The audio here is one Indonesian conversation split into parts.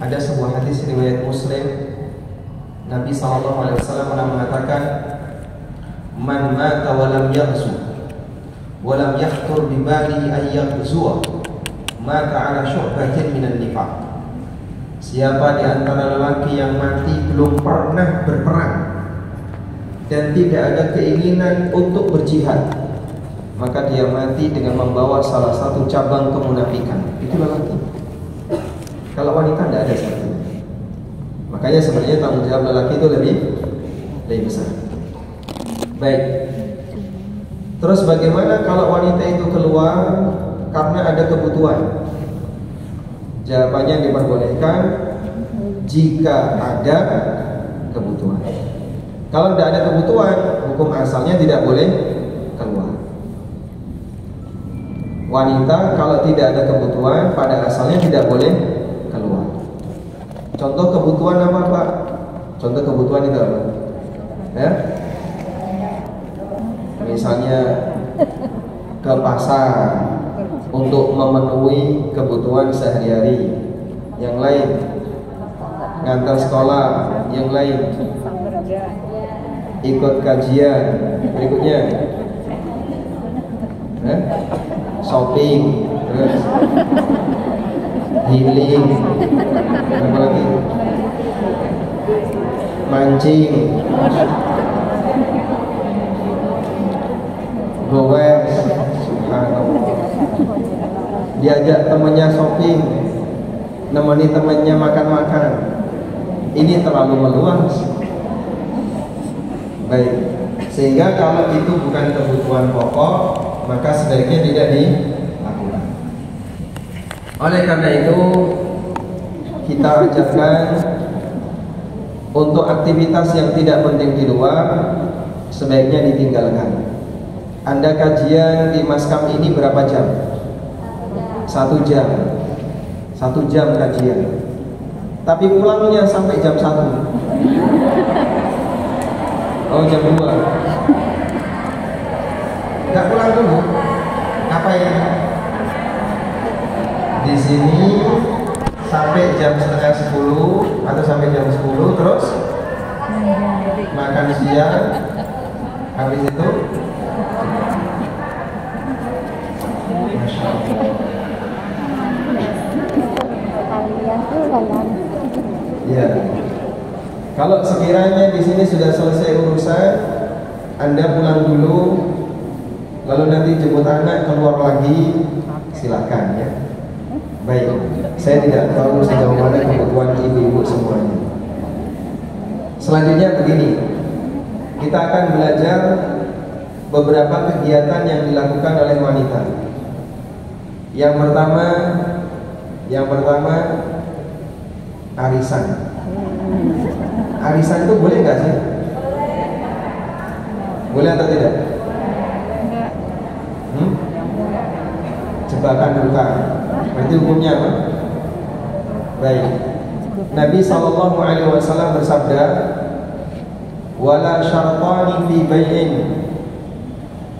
Ada sebuah hadis riwayat Muslim, Nabi SAW pernah mengatakan, "Man mata wa lam yaghzu wa lam yakhtur bi bali an yaghzuwa mata ala syu'batin minan nifaq." Siapa di antara lelaki yang mati belum pernah berperang dan tidak ada keinginan untuk berjihad, maka dia mati dengan membawa salah satu cabang kemunafikan. Itu lelaki. Kalau wanita tidak ada satu. Makanya sebenarnya tanggung jawab lelaki itu lebih besar. Baik. Terus bagaimana kalau wanita itu keluar karena ada kebutuhan? Jawabannya diperbolehkan jika ada kebutuhan. Kalau tidak ada kebutuhan, hukum asalnya tidak boleh keluar. Wanita kalau tidak ada kebutuhan pada asalnya tidak boleh keluar. Contoh kebutuhan apa, Pak? Contoh kebutuhan itu apa? Ya? Misalnya ke pasar untuk memenuhi kebutuhan sehari-hari. Yang lain ngantar sekolah, yang lain ikut kajian. Berikutnya shopping, terus healing, apa lagi? Mancing, goes, subhanallah. Diajak temannya shopping, nemeni temannya makan-makan. Ini terlalu meluas. Baik, sehingga kalau itu bukan kebutuhan pokok, maka sebaiknya tidak dilakukan. Oleh karena itu, kita ajarkan untuk aktivitas yang tidak penting di luar sebaiknya ditinggalkan. Anda kajian di Maskam ini berapa jam? 1 jam. 1 jam kajian. Tapi pulangnya sampai jam 1. Oh, jam 2. Enggak pulang dulu. Apa ya? Di sini sampai jam setengah 10 atau sampai jam 10, terus makan siang, habis itu Masya Allah. Ya, kalau sekiranya di sini sudah selesai urusan, Anda pulang dulu, lalu nanti jemput anak keluar lagi, silakan ya. Baik, saya tidak tahu sejauh mana kebutuhan ibu-ibu semuanya. Selanjutnya begini, kita akan belajar beberapa kegiatan yang dilakukan oleh wanita. Yang pertama arisan. Arisan itu boleh nggak sih? Boleh atau tidak? Jebakan hutang. Berarti hukumnya apa? Baik. Nabi SAW bersabda, "Wala syartani fi bai'in."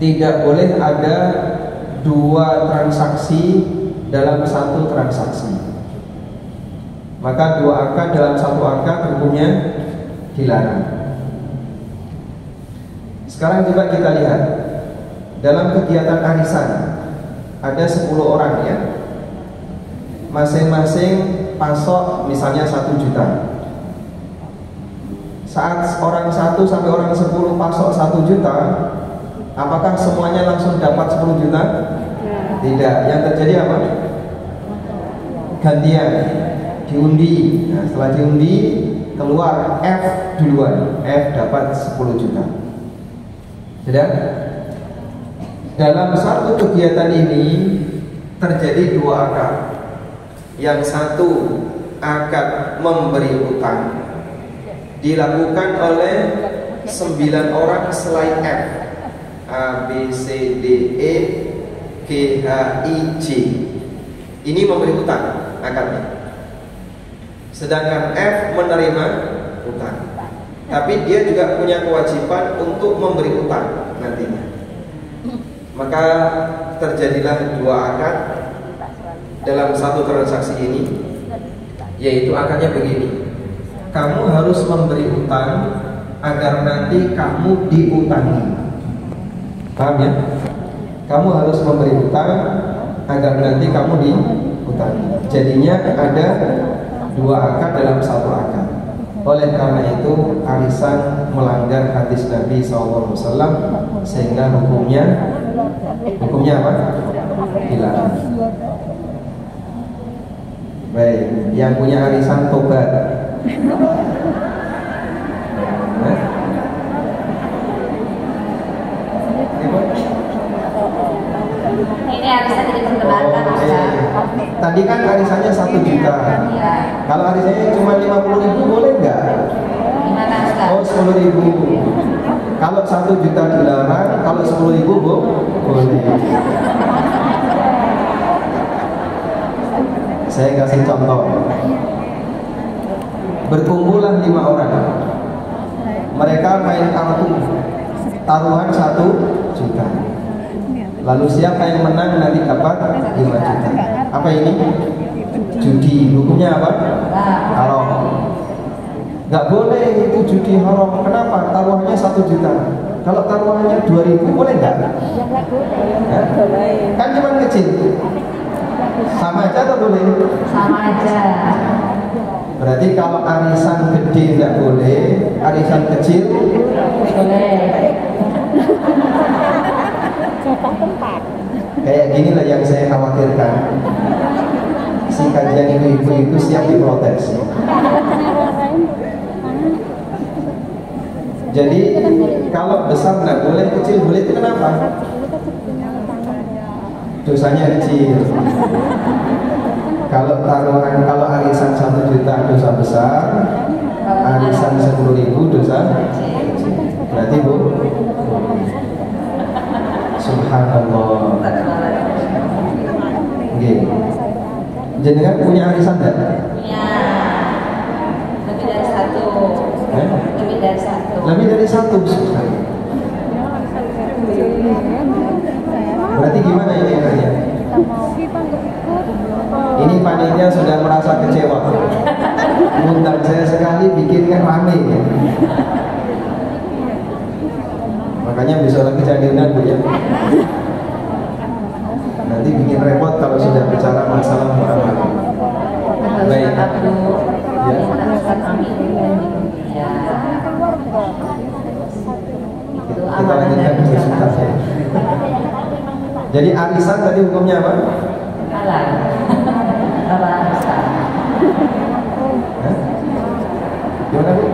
Tidak boleh ada 2 transaksi dalam 1 transaksi. Maka 2 akad dalam 1 akad hukumnya dilarang. Sekarang coba kita lihat dalam kegiatan arisan ada 10 orang ya. Masing-masing pasok misalnya 1 juta. Saat orang 1 sampai orang 10 pasok 1 juta, apakah semuanya langsung dapat 10 juta? Tidak. Yang terjadi apa? Gantian, diundi. Nah, setelah diundi keluar F duluan. F dapat 10 juta. Sudah? Dalam satu kegiatan ini terjadi 2 akad. Yang satu akad memberi hutang dilakukan oleh 9 orang selain F. A, B, C, D, E, G, H, I, J. Ini memberi hutang akadnya. Sedangkan F menerima hutang. Tapi dia juga punya kewajiban untuk memberi hutang nantinya. Maka terjadilah 2 akad dalam 1 transaksi ini. Yaitu akadnya begini, kamu harus memberi utang agar nanti kamu diutangi. Paham ya? Kamu harus memberi utang agar nanti kamu diutangi. Jadinya ada dua akad dalam satu akad. Oleh karena itu arisan melanggar hadis Nabi SAW, sehingga hukumnya apa? Dilarang. Baik, yang punya arisan tobat. Ini arisan jadi perdebatan. Tadi kan arisannya 1 juta. Ya. Kalau arisannya cuma 50.000 boleh nggak? Gimana Ustaz? Oh, 10.000. Kalau 1 juta dilarang, kalau 10.000 boleh. Saya kasih contoh. Berkumpullah 5 orang. Mereka main kartu. Taruhan 1 juta. Lalu siapa yang menang nanti dapat 5 juta. Apa ini? Judi. Hukumnya apa? Haram. Nggak boleh itu judi haram. Kenapa? Taruhannya 1 juta. Kalau taruhannya 2.000 boleh nggak? Ya? Kan cuma kecil. Sama aja atau boleh? Sama aja. Berarti kalau arisan gede tidak boleh, arisan kecil Boleh. Kayak gini lah yang saya khawatirkan. Si kajian ibu-ibu itu siap diprotes. Jadi kalau besar nggak boleh, kecil boleh, itu kenapa? Dosanya kecil. Kalau taruhan, kalau arisan 1 juta dosa besar, arisan 10.000 dosa kecil. Berarti Bu, subhanallah. Oke. Jenengan punya arisan enggak? Punya. Lebih dari 1. Lebih dari 1. Lebih dari 1. Berarti gimana ini enaknya? Ini panitia sudah merasa kecewa. Undang saya sekali bikinnya rame. Makanya besok lagi jangan diundang Bu ya. Nanti bikin repot kalau sudah bicara masalah muamalah. Baik. Ya. Kita lanjutkan diskusi ya. Jadi arisan tadi hukumnya apa? Halal. Halal Ustaz. Gimana Bu?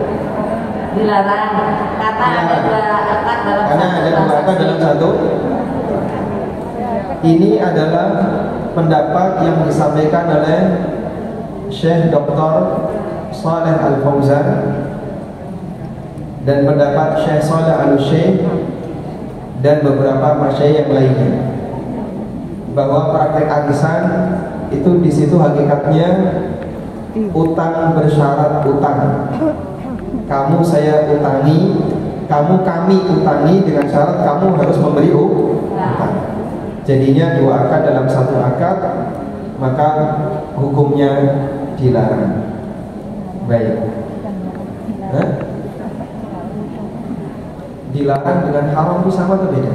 Dilarang. Kata ada 2 akad dalam Karena ada 2 akad dalam 1. Ini adalah pendapat yang disampaikan oleh Syekh Dr. Shalih Al-Fauzan dan pendapat Syekh Shalih Al-Syekh dan beberapa masyayikh yang lainnya, bahwa praktek arisan itu di situ hakikatnya utang bersyarat utang. Kamu saya utangi, kamu kami utangi dengan syarat kamu harus memberi utang. Jadinya 2 akad dalam 1 akad, maka hukumnya dilarang. Baik. Dilarang dengan haram itu sama atau beda?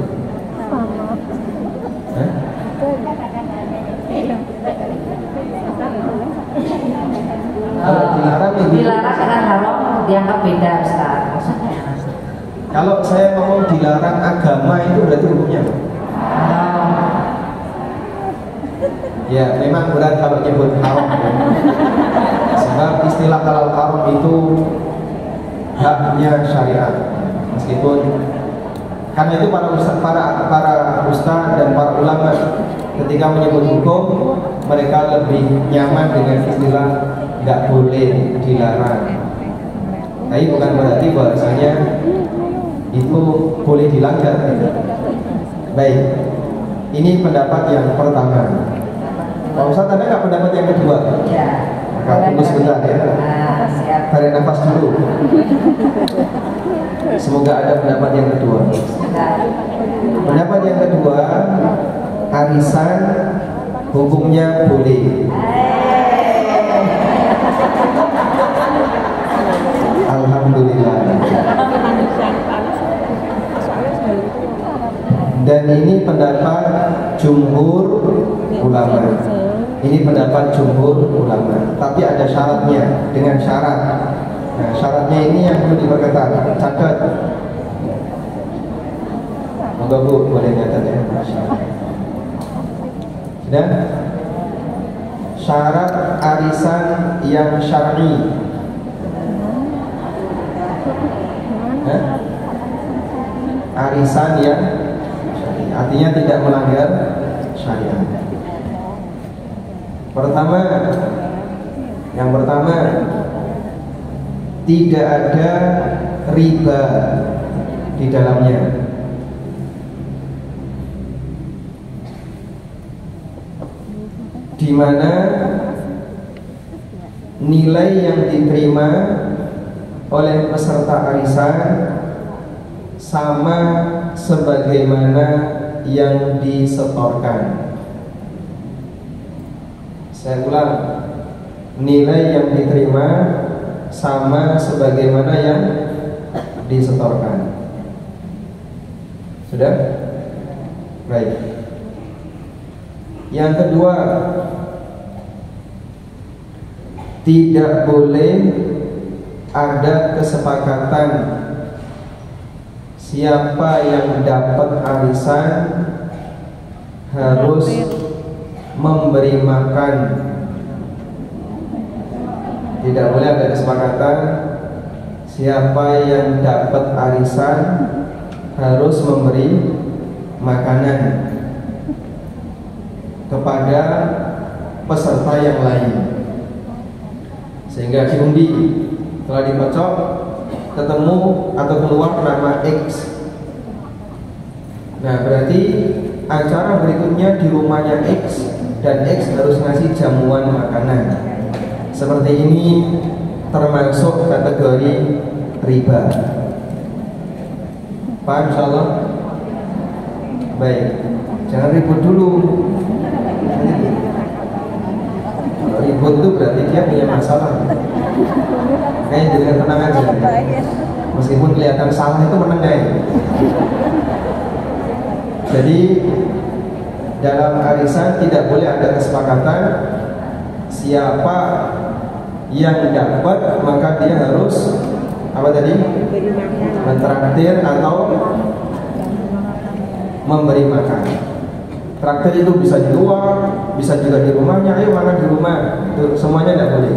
Kalau dilarang dengan haram dianggap beda Ustaz. Maksudnya. Kalau saya ngomong dilarang agama itu berarti hukumnya apa? Ya memang berat kalau nyebut haram. Sebab istilah halal haram itu haknya syariat. Meskipun karena itu para ustaz dan para ulama ketika menyebut hukum, mereka lebih nyaman dengan istilah nggak boleh, dilarang. Tapi bukan berarti bahwasanya itu boleh dilanggar. Baik, ini pendapat yang pertama. Pak Ustadz, ada nggak pendapat yang kedua? Ya. Maka tunggu sebentar ya. Siap. Tarik nafas dulu. Semoga ada pendapat yang kedua. Pendapat yang kedua, arisan hukumnya boleh. pendapat jumhur ulama. Ini pendapat jumhur ulama. Tapi ada syaratnya, dengan syarat. Nah, syaratnya ini yang perlu diperketat. Catat. Moga Bu boleh catat ya. Dan syarat arisan yang syar'i. Arisan yang syar'i, artinya tidak melanggar syariat. Yang pertama tidak ada riba di dalamnya. Di mana nilai yang diterima oleh peserta arisan sama sebagaimana yang disetorkan. Saya ulang, nilai yang diterima sama sebagaimana yang disetorkan. Sudah? Baik. Yang kedua, tidak boleh ada kesepakatan siapa yang dapat arisan harus memberi makan. Tidak boleh ada kesepakatan siapa yang dapat arisan harus memberi makanan kepada peserta yang lain, sehingga diundi, setelah dikocok ketemu atau keluar nama X. Nah, berarti acara berikutnya di rumahnya X dan X harus ngasih jamuan makanan. Seperti ini termasuk kategori riba. Paham insyaallah? Baik, jangan ribut dulu. Kalau ribut itu berarti dia punya masalah. Jadi tenang aja. Meskipun kelihatan salah itu menang guys. Jadi dalam arisan tidak boleh ada kesepakatan siapa yang dapat maka dia harus apa tadi? Mentraktir atau memberi makan. Traktir itu bisa di luar, bisa juga di rumahnya. Ayo makan di rumah. Itu semuanya tidak boleh.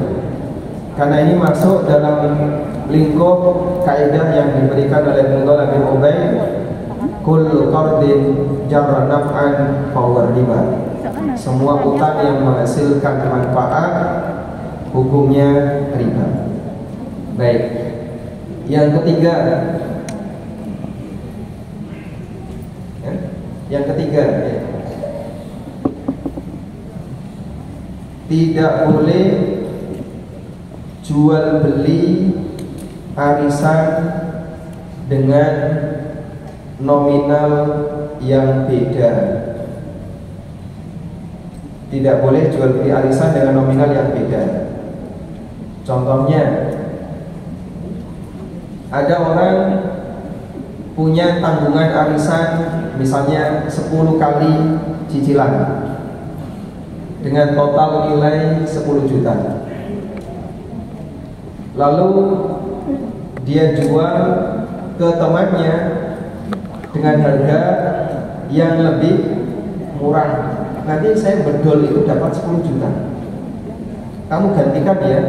Karena ini masuk dalam lingkup kaidah yang diberikan oleh Abdullah bin Ubay, kullu qardin jarra naf'an fahuwa riba. Semua utang yang menghasilkan manfaat hukumnya riba. Baik. Yang ketiga, tidak boleh jual beli arisan dengan nominal yang beda. Tidak boleh jual beli arisan dengan nominal yang beda. Contohnya, ada orang punya tanggungan arisan misalnya 10 kali cicilan dengan total nilai 10 juta. Lalu dia jual ke temannya dengan harga yang lebih murah. Nanti saya bedol itu dapat 10 juta. Kamu gantikan ya.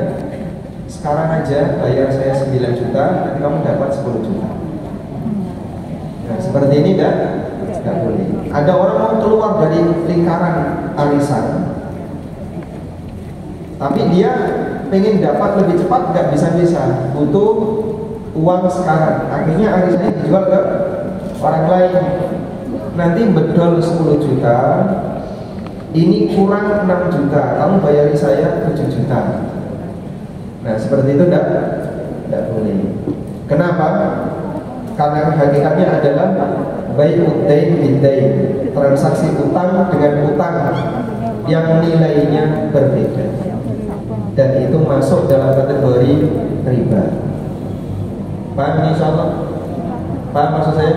Sekarang aja bayar saya 9 juta, nanti kamu dapat 10 juta. Nah, seperti ini tidak boleh. Ada orang mau keluar dari lingkaran arisan, tapi dia pengen dapat lebih cepat, nggak bisa, butuh uang sekarang. Akhirnya arisannya dijual ke orang lain. Nanti bedol 10 juta, ini kurang 6 juta, kamu bayari saya 7 juta. Nah, seperti itu tidak boleh. Kenapa? Karena hakikatnya adalah bai'ud dain bid-dain, transaksi utang dengan utang yang nilainya berbeda, dan itu masuk dalam kategori riba. Paham insyaallah? Paham maksud saya?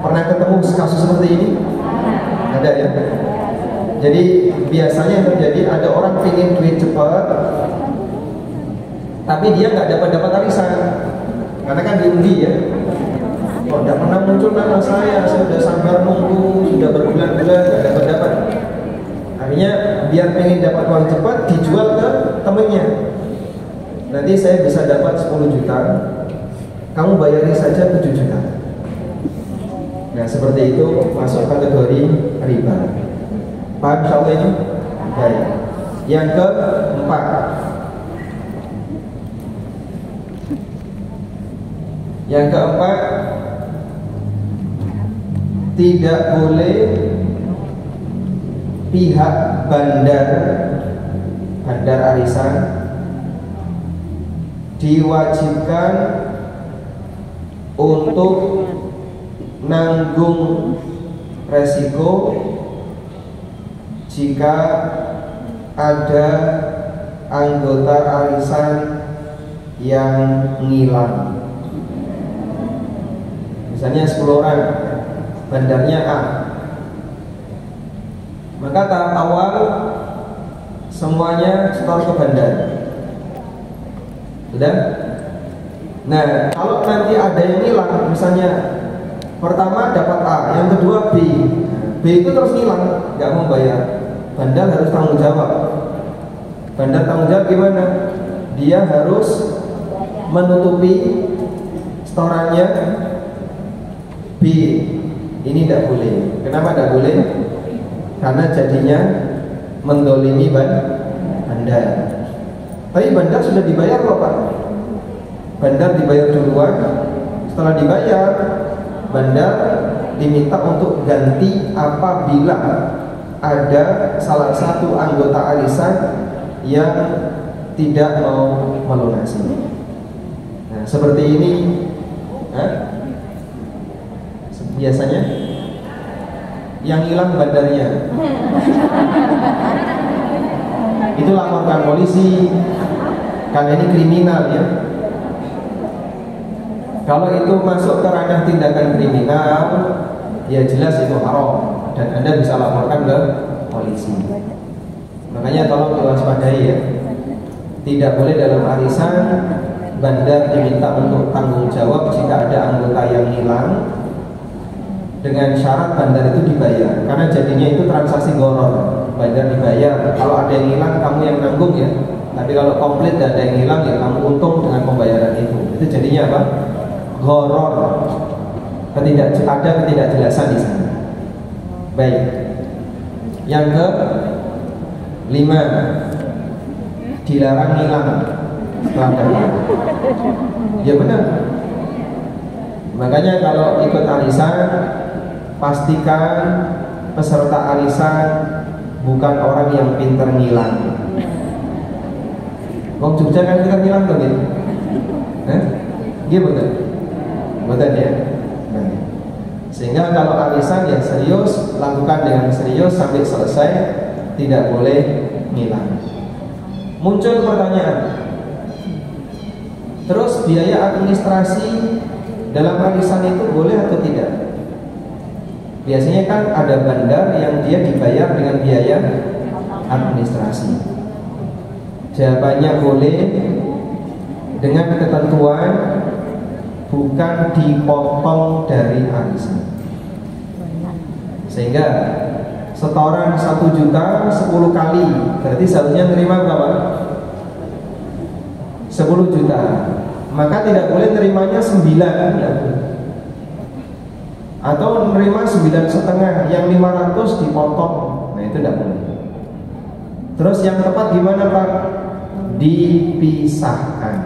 Pernah ketemu kasus seperti ini? Ada ya. Jadi biasanya yang terjadi ada orang pengen duit cepat, tapi dia nggak dapat arisan, karena kan diundi ya. Kok tidak pernah muncul nama saya sudah sabar nunggu, sudah berbulan-bulan nggak dapat. Akhirnya biar pengen dapat uang cepat, dijual ke temennya. Nanti saya bisa dapat 10 juta, kamu bayari saja 7 juta. Nah seperti itu masuk kategori riba. Paham insyaallah ini? Baik. Yang keempat, tidak boleh pihak bandar arisan diwajibkan untuk nanggung resiko jika ada anggota arisan yang ngilang. Misalnya 10 orang, bandarnya A, maka tahap awal semuanya setor ke bandar. Sudah? Nah, kalau nanti ada yang hilang, misalnya pertama dapat A, yang kedua B, B itu terus hilang, nggak mau bayar, bandar harus tanggung jawab. Bandar tanggung jawab gimana? Dia harus menutupi setorannya B. Ini tidak boleh. Kenapa tidak boleh? Karena jadinya mendolimi bandar. Tapi bandar sudah dibayar kok Pak. Bandar dibayar duluan. Setelah dibayar, bandar diminta untuk ganti apabila ada salah satu anggota arisan yang tidak mau melunasi. Nah, seperti ini biasanya yang hilang bandarnya itu laporkan polisi, karena ini kriminal ya. Kalau itu masuk ke ranah tindakan kriminal, ya jelas itu haram dan Anda bisa laporkan ke polisi. Makanya tolong diwaspadai ya. Tidak boleh dalam arisan bandar diminta untuk tanggung jawab jika ada anggota yang hilang, dengan syarat bandar itu dibayar, karena jadinya itu transaksi goror. Bandar dibayar, kalau ada yang hilang kamu yang nanggung ya. Tapi kalau komplit dan ada yang hilang ya kamu untung dengan pembayaran itu. Itu jadinya apa? Goror. Ada ketidakjelasan di sana. Baik. Yang ke-5, dilarang hilang setelah dapat. Ya benar. Makanya kalau ikut arisan, pastikan peserta arisan bukan orang yang pintar ngilang. Wong Jogja kan pintar ngilang tuh gitu. Iya betul. Betul ya. Sehingga kalau arisan yang serius, lakukan dengan serius sampai selesai, tidak boleh ngilang. Muncul pertanyaan, terus biaya administrasi dalam arisan itu boleh atau tidak? Biasanya kan ada bandar yang dia dibayar dengan biaya administrasi. Jawabannya boleh, dengan ketentuan bukan dipotong dari arisan. Sehingga setoran 1 juta 10 kali, berarti seharusnya nerima berapa? 10 juta. Maka tidak boleh nerimanya 9, atau menerima 9,5, yang 500 dipotong. Nah itu tidak boleh. Terus yang tepat gimana Pak? Dipisahkan.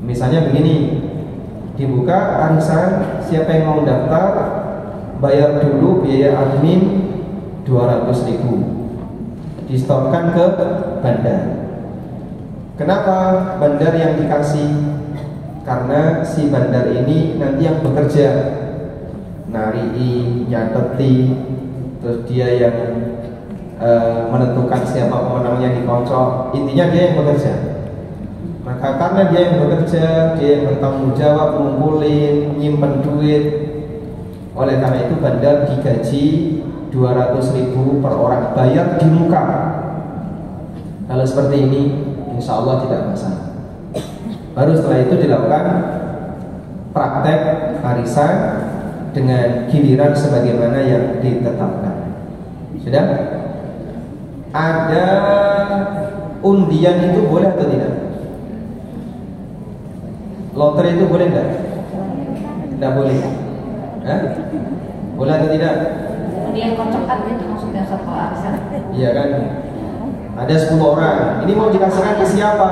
Misalnya begini, dibuka arisan, siapa yang mau daftar bayar dulu biaya admin 200.000, disetorkan ke bandar. Kenapa bandar yang dikasih? Karena si bandar ini nanti yang bekerja, narii, nyateti, terus dia yang menentukan siapa pemenangnya di kocok. Intinya dia yang bekerja. Maka karena dia yang bekerja, dia yang bertanggung jawab ngumpulin, nyimpen duit. Oleh karena itu bandar digaji 200.000 per orang, bayar di muka. Kalau seperti ini insya Allah tidak masalah. Baru setelah itu dilakukan praktek arisan dengan giliran sebagaimana yang ditetapkan. Sudah? Ada undian itu boleh atau tidak? Lotre itu boleh tidak? Tidak boleh. Hah? Boleh atau tidak? Undian kocokan itu maksudnya satu arisan. Iya kan? Ada 10 orang. Ini mau dikasihkan ke siapa?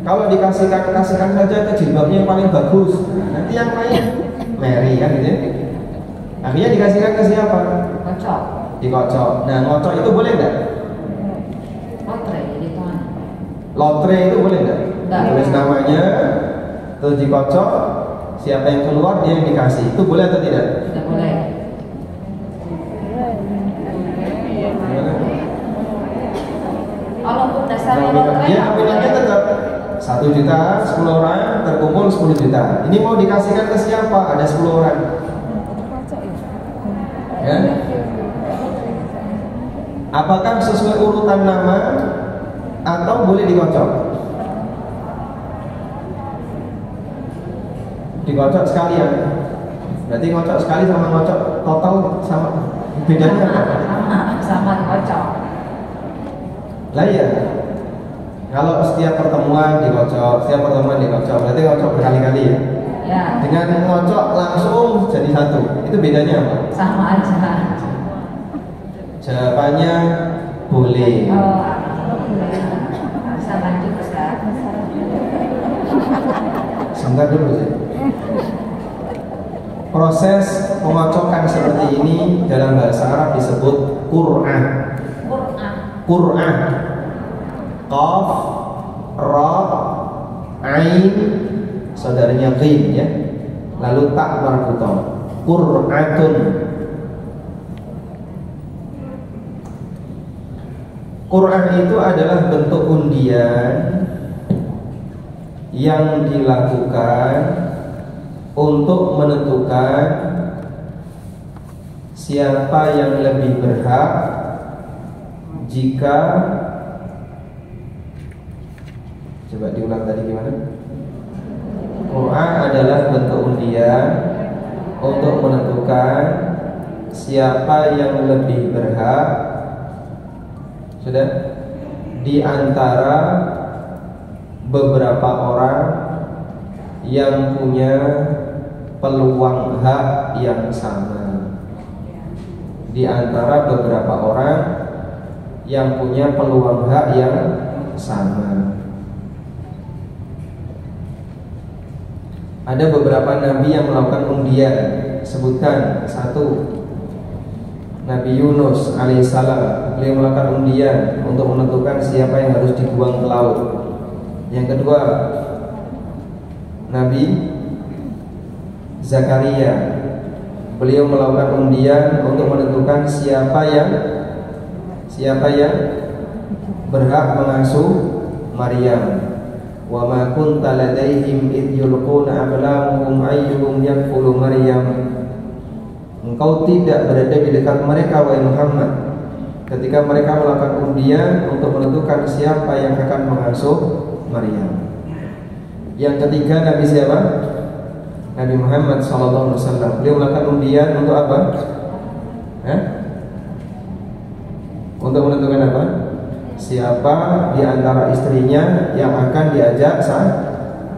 Kalau kasihkan saja ke jilbabnya yang paling bagus. Nanti yang lain Mary kan gitu ya. Akhirnya dikasihkan ke siapa? Kocok. Dikocok. Nah, ngocok itu boleh enggak? Lotre gitu kan. Lotre itu boleh enggak? Tulis namanya, terus dikocok, siapa yang keluar dia yang dikasih. Itu boleh atau tidak? Tidak boleh. Walaupun dasarnya lotre. Dia nominalnya tetap 1 juta, 10 orang terkumpul 10 juta. Ini mau dikasihkan ke siapa? Ada 10 orang. Ya. Apakah sesuai urutan nama atau boleh dikocok? Dikocok sekalian. Berarti ngocok sekali sama ngocok total sama bedanya apa? Sama dikocok. Lah ya. Kalau setiap pertemuan dikocok, berarti ngocok berkali-kali ya. Ya. Dengan ngocok langsung jadi satu, itu bedanya apa? Sama aja. Jawabannya boleh. Oh, bisa lanjut Ustaz. Sebentar dulu sih. Proses pengocokan seperti ini dalam bahasa Arab disebut qur'ah. Qur'ah. Qaf, ra, ain, saudaranya qin ya. Lalu tak marbutoh. Qur'atun. Qur'ah itu adalah bentuk undian yang dilakukan untuk menentukan siapa yang lebih berhak jika, coba diulang tadi gimana? Qur'an adalah bentuk undian untuk menentukan siapa yang lebih berhak, sudah, di antara beberapa orang yang punya peluang hak yang sama. Di antara beberapa orang yang punya peluang hak yang sama. Ada beberapa nabi yang melakukan undian. Sebutkan satu, Nabi Yunus alaihissalam, beliau melakukan undian untuk menentukan siapa yang harus dibuang ke laut. Yang kedua, Nabi Zakaria, beliau melakukan undian untuk menentukan siapa yang berhak mengasuh Maryam. Wa ma kunta ladaihim id yulquna aqlamuhum ayyuhum yakfulu Maryam. Engkau tidak berada di dekat mereka wahai Muhammad ketika mereka melakukan undian untuk menentukan siapa yang akan mengasuh Maryam. Yang ketiga Nabi siapa? Nabi Muhammad SAW. Beliau melakukan undian untuk apa? Untuk menentukan apa? Siapa di antara istrinya yang akan diajak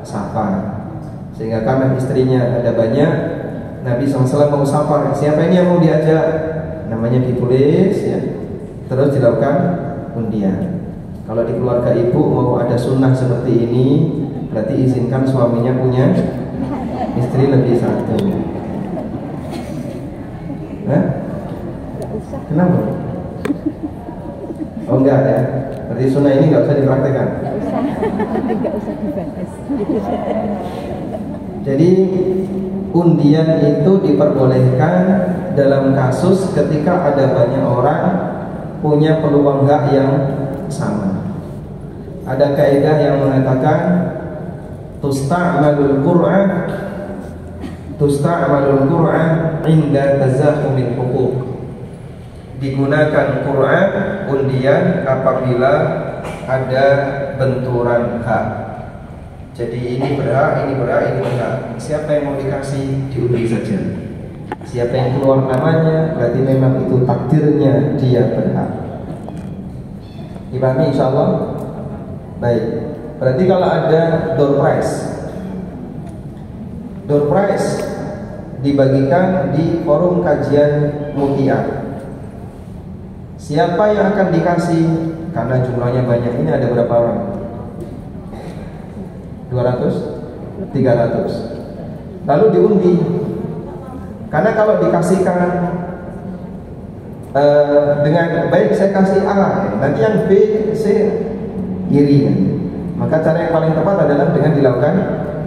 sapa. Sehingga karena istrinya ada banyak, Nabi SAW mau sapa. Siapa ini yang mau diajak? Namanya ditulis ya. Terus dilakukan undian. Kalau di keluarga ibu mau ada sunnah seperti ini, berarti izinkan suaminya punya istri lebih satu. Kenapa? Oh enggak ya. Berarti sunnah ini enggak usah dipraktekkan. Enggak usah dibahas. Jadi undian itu diperbolehkan dalam kasus ketika ada banyak orang punya peluang hak yang sama. Ada kaidah yang mengatakan tusta'malul qur'ah tusta'malul Qur'an 'inda tazakhumil huquq. Digunakan Qur'an undian apabila ada benturan hak. Jadi ini berhak, ini berhak, ini berhak. Siapa yang mau dikasih diundi saja. Siapa yang keluar namanya berarti memang itu takdirnya dia berhak. Dipahami insyaallah? Baik. Berarti kalau ada door prize, door prize dibagikan di forum kajian Mutia. Siapa yang akan dikasih? Karena jumlahnya banyak, ini ada berapa orang? 200? 300. Lalu diundi. Karena kalau dikasihkan dengan baik saya kasih A, nanti yang B, C iri. Maka cara yang paling tepat adalah dengan dilakukan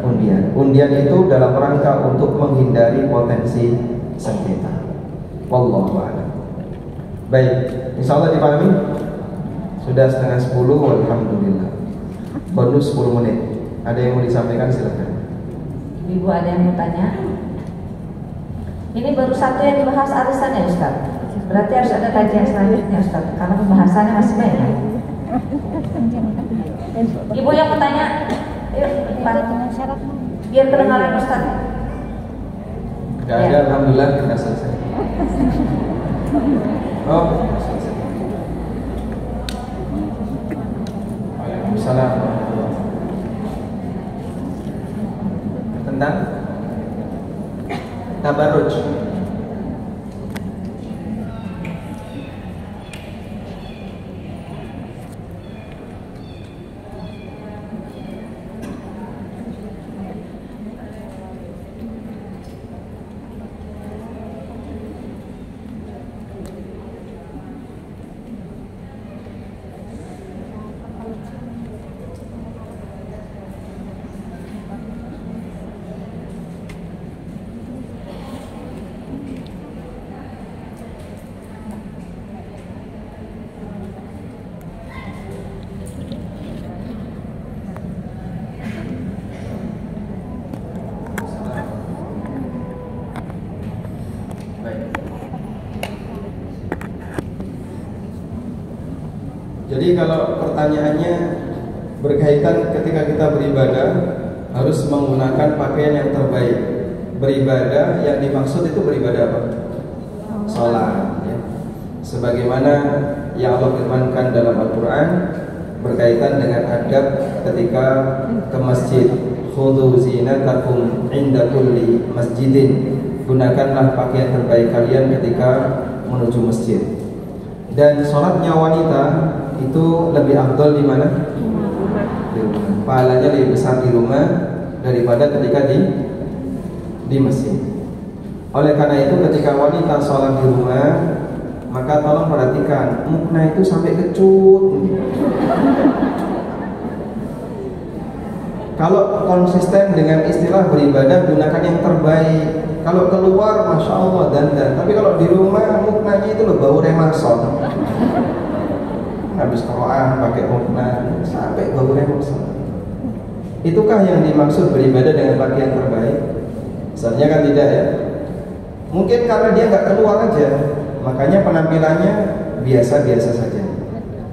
undian. Undian itu dalam rangka untuk menghindari potensi sengketa. Wallahu a'lam. Baik, insyaallah dipahami. Sudah setengah 10, alhamdulillah. Bonus 10 menit. Ada yang mau disampaikan silakan. Ibu ada yang mau tanya? Ini baru satu yang dibahas arisan ya Ustaz. Berarti harus ada kajian selanjutnya Ustaz, karena pembahasannya masih banyak. Ibu yang mau tanya, yuk depan. Biar kedengaran Ustaz. Tidak ada, alhamdulillah kita selesai. Oh, selesai. Waalaikumsalam. Tentang tabarruj. Jadi kalau pertanyaannya berkaitan ketika kita beribadah harus menggunakan pakaian yang terbaik. Beribadah yang dimaksud itu beribadah apa? Salat ya. Sebagaimana yang Allah firmankan dalam Al-Quran berkaitan dengan adab ketika ke masjid. Khudhu zinatakum inda kulli masjidin. Gunakanlah pakaian terbaik kalian ketika menuju masjid. Dan sholatnya wanita itu lebih afdal di mana? Di rumah. Pahalanya lebih besar di rumah daripada ketika di masjid. Oleh karena itu ketika wanita sholat di rumah, maka tolong perhatikan, mukna itu sampai kecut. Kalau konsisten dengan istilah beribadah, gunakan yang terbaik. Kalau keluar, masya Allah dandan. Tapi kalau di rumah, muknanya itu loh bau remason. Habis Quran pakai mukna sampai bau remason. Itukah yang dimaksud beribadah dengan pakaian terbaik? Sebenarnya kan tidak ya. Mungkin karena dia nggak keluar aja, makanya penampilannya biasa-biasa saja.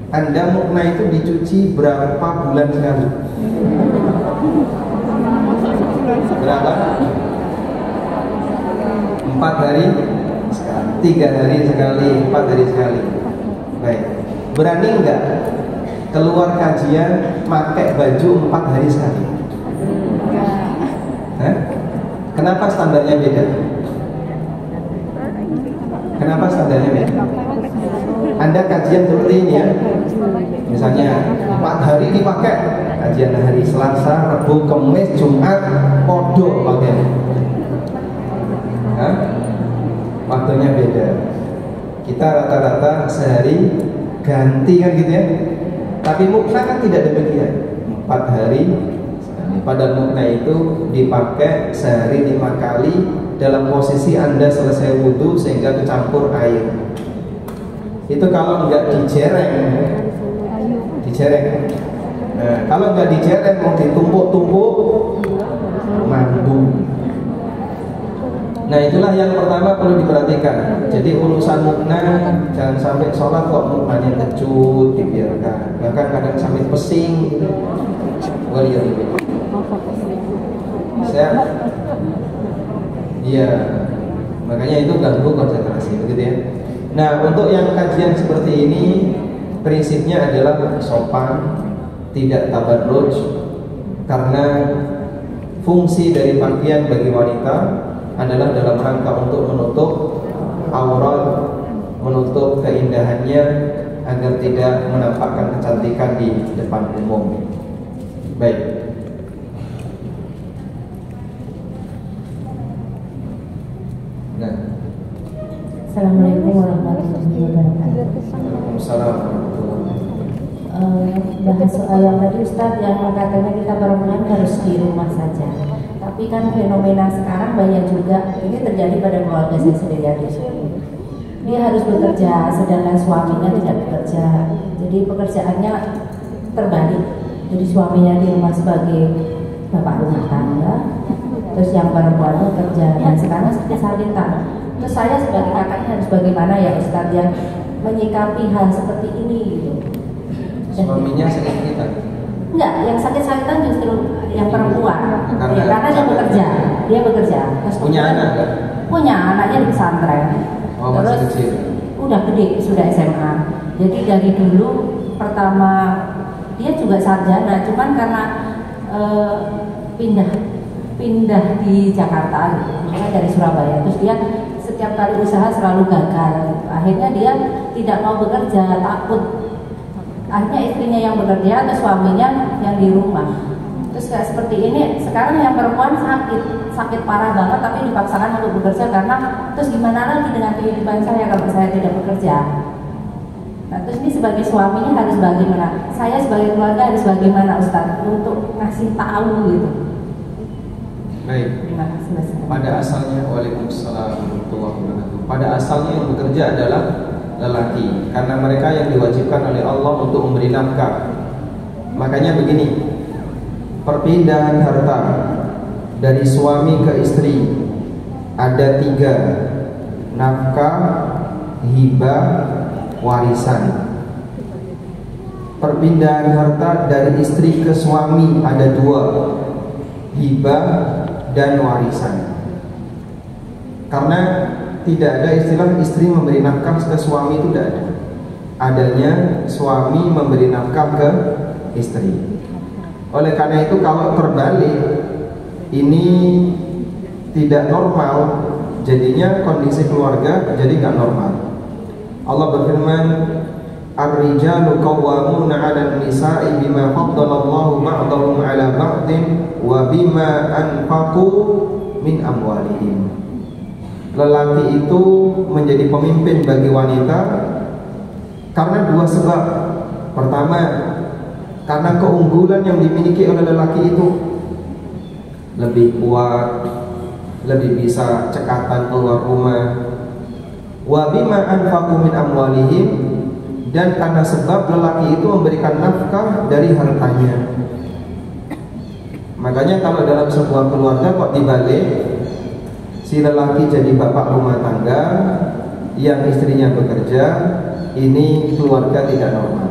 Anda mukna itu dicuci berapa bulan sekali? Berapa? 4 hari sekali, 3 hari sekali, 4 hari sekali. Baik. Berani enggak keluar kajian pakai baju 4 hari sekali? Hah? Kenapa standarnya beda? Kenapa standarnya beda? Anda kajian seperti ini ya, misalnya 4 hari dipakai, kajian hari Selasa, Rabu, Kamis, Jumat, podo pakai. Hah? Waktunya beda. Kita rata-rata sehari ganti kan gitu ya. Tapi mukna kan tidak demikian. 4 hari sekali. Padahal mukna itu dipakai sehari 5 kali dalam posisi Anda selesai wudhu sehingga kecampur air. Itu kalau enggak dijereng. Dijereng. Nah, kalau enggak dijereng mau ditumpuk-tumpuk mampu. Nah itulah yang pertama perlu diperhatikan. Jadi urusan mukna, jangan sampai sholat kok muknanya kecut, dibiarkan. Bahkan kadang sampai pesing gitu. Waliyahulillah. Saya, iya, makanya itu ganggu konsentrasi, begitu ya. Nah untuk yang kajian seperti ini, prinsipnya adalah sopan, tidak tabarruj, karena fungsi dari pakaian bagi wanita adalah dalam rangka untuk menutup aurat, menutup keindahannya agar tidak menampakkan kecantikan di depan umum. Baik. Nah. Assalamualaikum warahmatullahi wabarakatuh. Waalaikumsalam warahmatullahi wabarakatuh. Bahas soal yang tadi Ustadz yang katanya kita perempuan harus di rumah saja. Tapi kan fenomena sekarang banyak juga, ini terjadi pada keluarga saya sendiri ya. Dia harus bekerja, sedangkan suaminya tidak bekerja. Jadi pekerjaannya terbalik. Jadi suaminya di rumah sebagai bapak rumah tangga, terus yang perempuannya kerja. Dan sekarang kesakitan. Terus saya sebagai kakaknya harus bagaimana ya Ustadz yang menyikapi hal seperti ini gitu. Suaminya sakit-sakitan? Enggak, yang sakit-sakitan justru yang perempuan. Karena dia bekerja. Terus punya anak kan? Punya anaknya di pesantren. Oh, terus masih kecil. Udah gede, sudah SMA. Jadi dari dulu pertama dia juga sarjana, cuman karena pindah di Jakarta gitu. Misalnya dari Surabaya, terus dia setiap kali usaha selalu gagal. Akhirnya dia tidak mau bekerja, takut. Akhirnya istrinya yang bekerja atau suaminya yang di rumah. Terus kayak seperti ini, sekarang yang perempuan sakit parah banget, tapi dipaksakan untuk bekerja karena terus gimana lagi dengan kehidupan saya kalau saya tidak bekerja. Nah terus ini sebagai suaminya harus bagaimana? Saya sebagai keluarga harus bagaimana Ustaz untuk ngasih tahu gitu. Baik. Terima kasih Ustaz. Pada asalnya, waalaikumsalam warahmatullahi wabarakatuh. Pada asalnya yang bekerja adalah lelaki, karena mereka yang diwajibkan oleh Allah untuk memberi nafkah. Makanya begini, perpindahan harta dari suami ke istri ada 3: nafkah, hibah, warisan. Perpindahan harta dari istri ke suami ada 2: hibah dan warisan. Karena tidak ada istilah istri memberi nafkah ke suami, itu tidak ada. Adanya suami memberi nafkah ke istri. Oleh karena itu kalau terbalik ini tidak normal, jadinya kondisi keluarga jadi nggak normal. Allah berfirman, Ar-rijalu qawwamuna 'alan nisa'i bima faddalallahu ba'dahum 'ala ba'din wa bima anfaqu min amwalihim. Lelaki itu menjadi pemimpin bagi wanita karena 2 sebab. Pertama, karena keunggulan yang dimiliki oleh lelaki itu lebih kuat, lebih bisa cekatan keluar rumah. Wa bima anfaqu min amwalihim, dan karena sebab lelaki itu memberikan nafkah dari hartanya. Makanya kalau dalam sebuah keluarga kok dibalik, si lelaki jadi bapak rumah tangga, yang istrinya bekerja, ini keluarga tidak normal.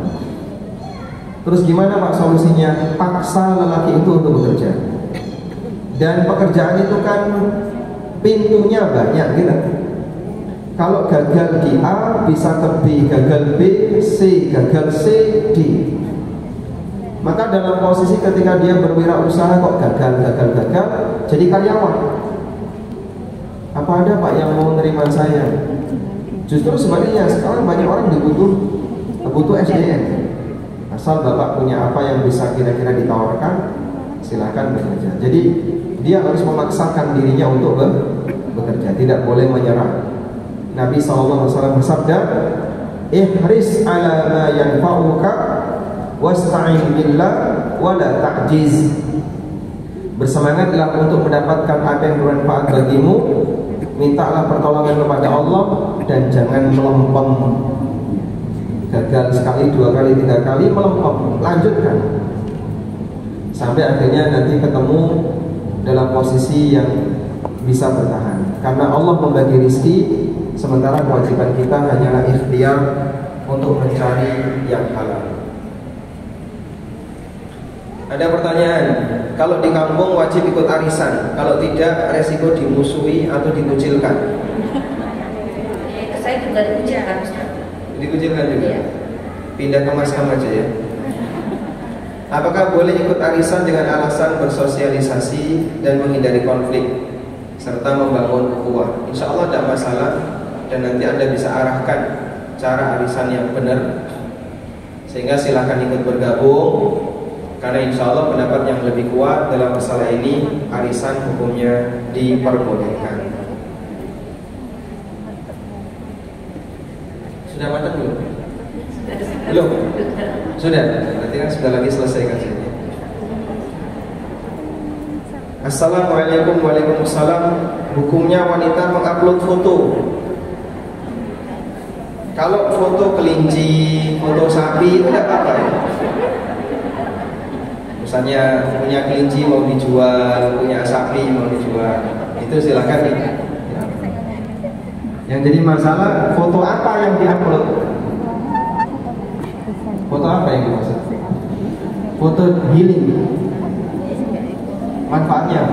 Terus gimana Pak solusinya? Paksa lelaki itu untuk bekerja. Dan pekerjaan itu kan pintunya banyak gitu. Kalau gagal di A bisa ke B, gagal B, C, gagal C, D. Maka dalam posisi ketika dia berwirausaha kok gagal, jadi karyawan. Apa ada Pak yang mau menerima saya? Justru sebaliknya, sekarang banyak orang butuh SDM. Asal Bapak punya apa yang bisa kira-kira ditawarkan, silakan bekerja. Jadi dia harus memaksakan dirinya untuk bekerja, tidak boleh menyerah. Nabi SAW bersabda, ihris ala ma yanfa'uka wasta'in billah wala ta'jiz. Bersemangatlah untuk mendapatkan apa yang bermanfaat bagimu, mintalah pertolongan kepada Allah dan jangan melempem. Gagal sekali, 2 kali, 3 kali, melempem, lanjutkan sampai akhirnya nanti ketemu dalam posisi yang bisa bertahan. karena Allah membagi rizki, sementara kewajiban kita hanyalah ikhtiar untuk mencari yang halal. Ada pertanyaan, kalau di kampung wajib ikut arisan, kalau tidak resiko dimusuhi atau dikucilkan? Saya juga dikucilkan, Ustaz. Dikucilkan juga? Iya. Pindah ke Mas Kam aja ya. Apakah boleh ikut arisan dengan alasan bersosialisasi dan menghindari konflik serta membangun ukhuwah? Insya Allah tidak masalah, dan nanti Anda bisa arahkan cara arisan yang benar, sehingga silahkan ikut bergabung. Karena insya Allah pendapat yang lebih kuat dalam masalah ini, arisan hukumnya diperbolehkan. Sudah matang belum? Belum? Sudah? Berarti kan sudah lagi selesai kajiannya. Assalamualaikum. Waalaikumsalam. Hukumnya wanita mengupload foto. Kalau foto kelinci, foto sapi itu tidak apa-apa ya. Misalnya punya kelinci mau dijual, punya sapi mau dijual, itu silakan ya. Yang jadi masalah foto apa yang diupload? Foto apa yang dimaksud? Foto healing. Manfaatnya?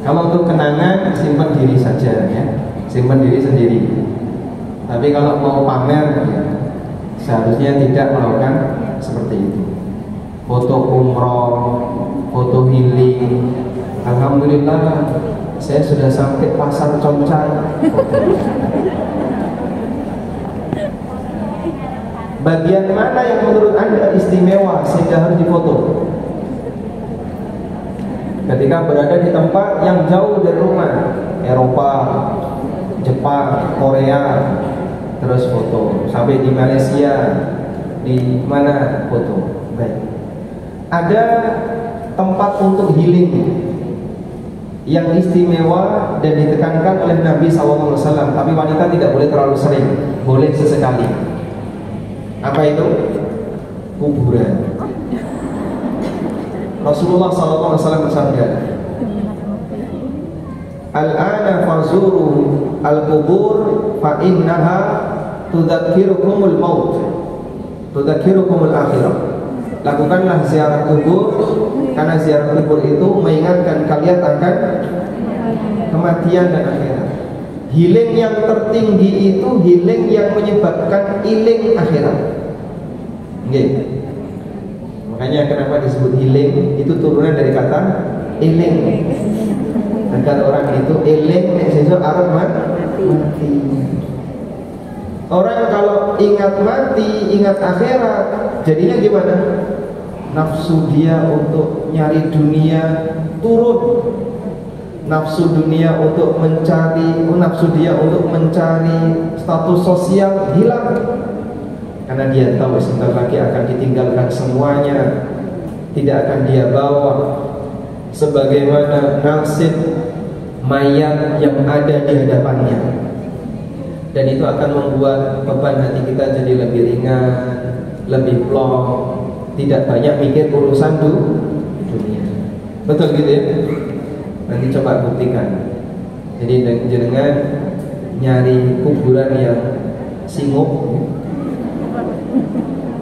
Kalau untuk kenangan simpan diri saja ya, simpan diri sendiri. Tapi kalau mau pamer, ya, seharusnya tidak melakukan seperti itu. Foto umroh, foto healing. Alhamdulillah saya sudah sampai pasar Concai. Bagian mana yang menurut Anda istimewa sehingga harus difoto? Ketika berada di tempat yang jauh dari rumah, Eropa, Jepang, Korea, terus foto. Sampai di Malaysia, di mana foto? Baik. Ada tempat untuk healing yang istimewa dan ditekankan oleh Nabi SAW, tapi wanita tidak boleh terlalu sering, boleh sesekali. Apa itu? Kuburan. Rasulullah SAW bersabda, Al-ana fazuru al-kubur fa innaha tudzakirukumul maut, tudzakirukumul akhirah. Lakukanlah ziarah kubur, karena ziarah kubur itu mengingatkan kalian akan kematian dan akhirat. Healing yang tertinggi itu healing yang menyebabkan iling akhirat. Okay. Makanya kenapa disebut healing, itu turunan dari kata iling. Agar orang itu iling, sesuatu arah mati. Orang kalau ingat mati, ingat akhirat, jadinya gimana? Nafsu dia untuk nyari dunia turun. Nafsu dunia untuk mencari, nafsu dia untuk mencari status sosial hilang. Karena dia tahu sebentar lagi akan ditinggalkan semuanya, tidak akan dia bawa. Sebagaimana nasib mayat yang ada di hadapannya. Dan itu akan membuat beban hati kita jadi lebih ringan, lebih plong, tidak banyak mikir urusan dunia. Betul gitu ya? Nanti coba buktikan. Jadi dengan nyari kuburan yang singgup,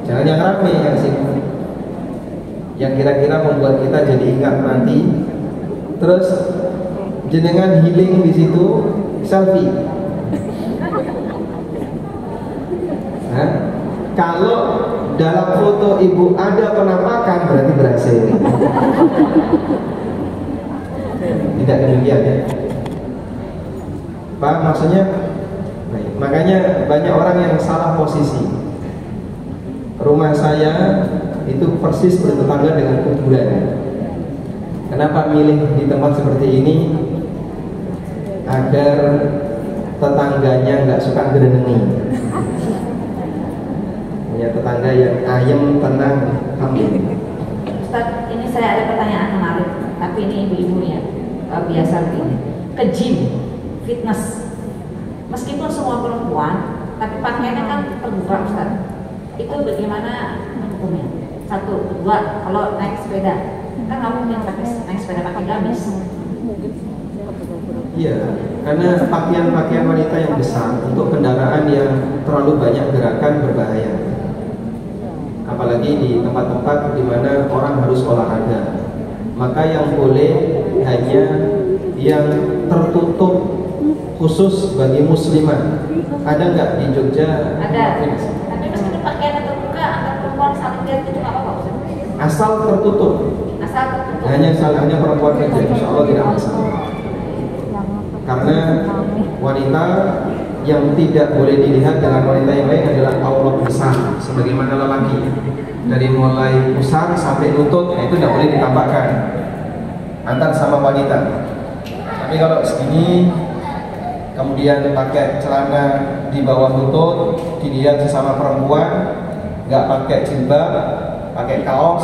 jangan yang ramai, yang singgup, yang kira-kira membuat kita jadi ingat mati. Terus jenengan healing di situ, selfie. Nah, kalau dalam foto ibu ada penampakan, berarti berhasil. Tidak demikian ya. Pak, maksudnya baik. Makanya banyak orang yang salah posisi. Rumah saya itu persis bertetangga dengan kuburan. Kenapa milih di tempat seperti ini? Agar tetangganya nggak suka gerenengi. Ya, tetangga yang ayem, tenang, amin. Ustaz, ini saya ada pertanyaan menarik, tapi ini ibu-ibu ya, biasa begini. Ke gym, fitness, meskipun semua perempuan, tapi pakaiannya kan terbuka, Ustaz. Itu bagaimana hukumnya? Satu, dua, kalau naik sepeda, kan kamu yang naik sepeda pakai gamis. Iya, karena pakaian-pakaian wanita yang besar untuk kendaraan yang terlalu banyak gerakan berbahaya. Apalagi di tempat-tempat di mana orang harus olahraga. Maka yang boleh hanya yang tertutup khusus bagi muslimah. Ada nggak di Jogja? Ada. Tapi meskipun pakaian terbuka, anak perempuan saling lihat itu nggak apa-apa. Asal tertutup. Asal tertutup. Hanya perempuan saja, insya Allah tidak masalah. Karena wanita yang tidak boleh dilihat dengan wanita yang lain adalah aurat besar, sebagaimana lelaki. Dari mulai pusar sampai lutut, itu tidak boleh ditambahkan antar sama wanita. Tapi kalau segini, kemudian pakai celana di bawah lutut, dilihat sesama perempuan, nggak pakai jilbab, pakai kaos,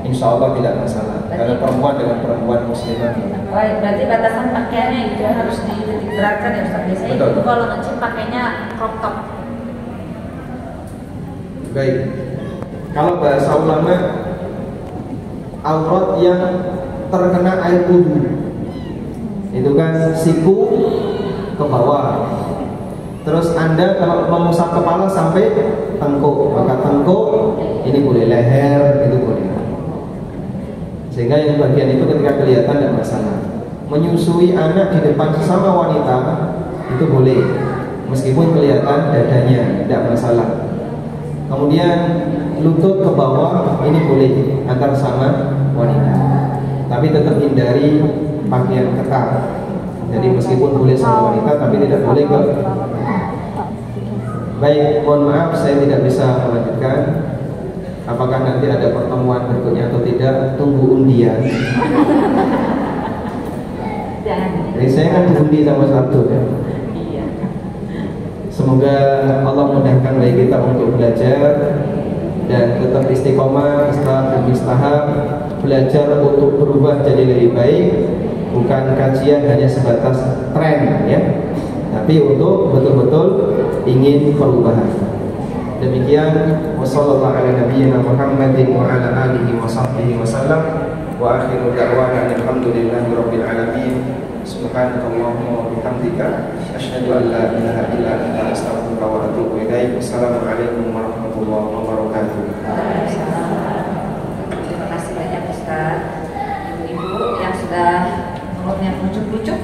insya Allah tidak masalah. Karena perempuan dengan perempuan muslimah. Baik, berarti batasan pakaiannya itu harus dititik beratkan ya Ustaz. Biasanya Betul. itu kalau ngecip pakainya crop top. Baik. Kalau bahasa ulama, aurat yang terkena air wudhu itu kan siku ke bawah. Terus Anda kalau mengusap kepala sampai tengkuk, maka tengkuk ini boleh, leher itu boleh. Sehingga yang bagian itu ketika kelihatan tidak masalah. Menyusui anak di depan sesama wanita itu boleh, meskipun kelihatan dadanya tidak masalah. Kemudian lutut ke bawah ini boleh antar sama wanita, tapi tetap hindari pakaian ketat. Jadi meskipun boleh sama wanita, tapi tidak boleh ke. Baik, mohon maaf saya tidak bisa melanjutkan. Apakah nanti ada pertemuan berikutnya atau tidak? Tunggu undian. Jadi saya kan diundi sama satu ya. Semoga Allah mudahkan bagi kita untuk belajar dan tetap istiqomah tahap demi tahap, belajar untuk berubah jadi lebih baik, bukan kajian hanya sebatas tren ya, tapi untuk betul-betul ingin perubahan. Demikian wassallallahu ala nabiyyina Muhammadin wa ala alihi wa sahbihi wasallam wa akhiru da'wana alhamdulillahi rabbil alamin. Subhanakallahumma wa bihamdika asyhadu an la ilaha illa anta astaghfiruka wa atubu ilaik. Wassalamualaikum warahmatullahi wabarakatuh. Terima kasih banyak Ustaz, Ibu-ibu yang sudah mulutnya pucuk-pucuk.